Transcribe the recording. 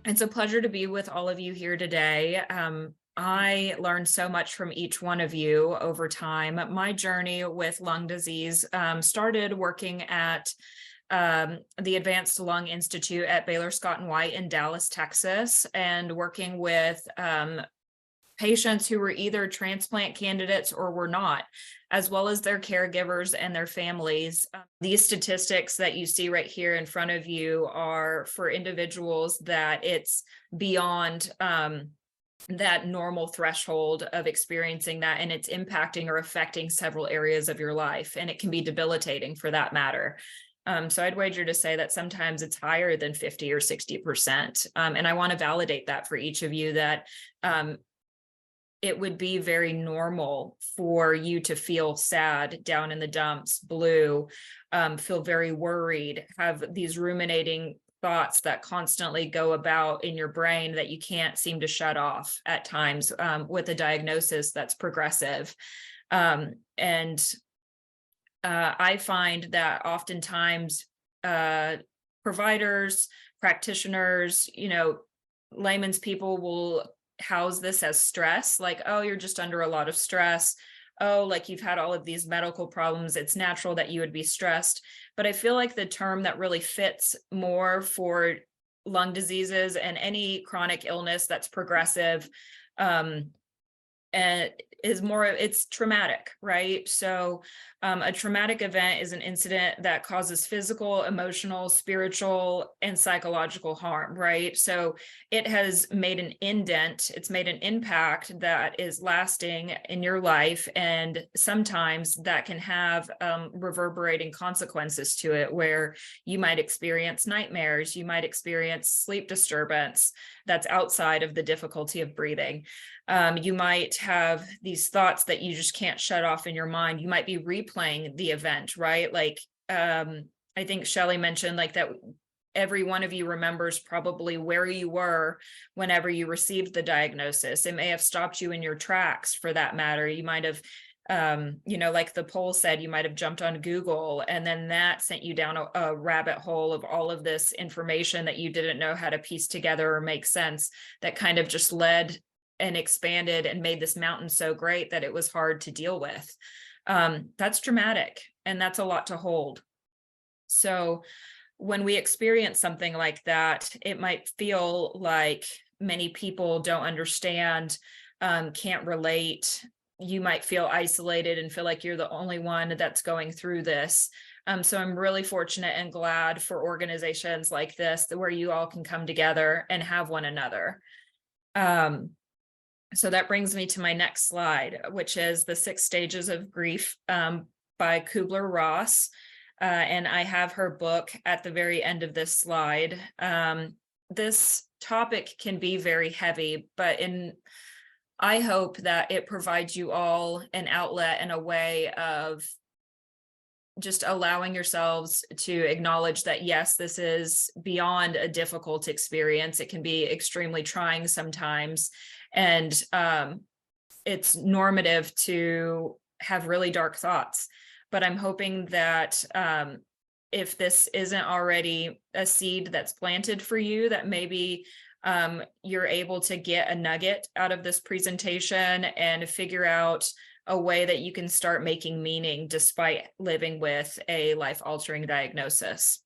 It's a pleasure to be with all of you here today. I learned so much from each one of you over time. My journey with lung disease started working at the Advanced Lung Institute at Baylor Scott and White in Dallas, Texas, and working with patients who were either transplant candidates or were not, as well as their caregivers and their families. These statistics that you see right here in front of you are for individuals that it's beyond that normal threshold of experiencing that, and it's impacting or affecting several areas of your life, and it can be debilitating for that matter. So I'd wager to say that sometimes it's higher than 50 or 60%. And I want to validate that for each of you, that it would be very normal for you to feel sad, down in the dumps, blue, feel very worried, have these ruminating thoughts that constantly go about in your brain that you can't seem to shut off at times, with a diagnosis that's progressive. And I find that oftentimes providers, practitioners, layman's people will house this as stress, like, oh, you're just under a lot of stress. Oh, like you've had all of these medical problems. It's natural that you would be stressed. But I feel like the term that really fits more for lung diseases and any chronic illness that's progressive, and is more, it's traumatic, right? So a traumatic event is an incident that causes physical, emotional, spiritual, and psychological harm, right? So it has made an indent, it's made an impact that is lasting in your life, and sometimes that can have reverberating consequences to it, where you might experience nightmares, you might experience sleep disturbance that's outside of the difficulty of breathing. You might have these thoughts that you just can't shut off in your mind. You might be replaying the event, right? Like, I think Shelley mentioned like that every one of you remembers probably where you were whenever you received the diagnosis. It may have stopped you in your tracks, for that matter. You might have, like the poll said, you might have jumped on Google, and then that sent you down a rabbit hole of all of this information that you didn't know how to piece together or make sense, that kind of just led and expanded and made this mountain so great that it was hard to deal with. That's dramatic, and that's a lot to hold. So when we experience something like that, it might feel like many people don't understand, can't relate. You might feel isolated and feel like you're the only one that's going through this. So I'm really fortunate and glad for organizations like this, where you all can come together and have one another. So that brings me to my next slide, which is the 6 Stages of Grief by Kubler-Ross. And I have her book at the very end of this slide. This topic can be very heavy, but I hope that it provides you all an outlet and a way of just allowing yourselves to acknowledge that, yes, this is beyond a difficult experience. It can be extremely trying sometimes. And it's normative to have really dark thoughts. But I'm hoping that if this isn't already a seed that's planted for you, that maybe you're able to get a nugget out of this presentation and figure out a way that you can start making meaning despite living with a life-altering diagnosis.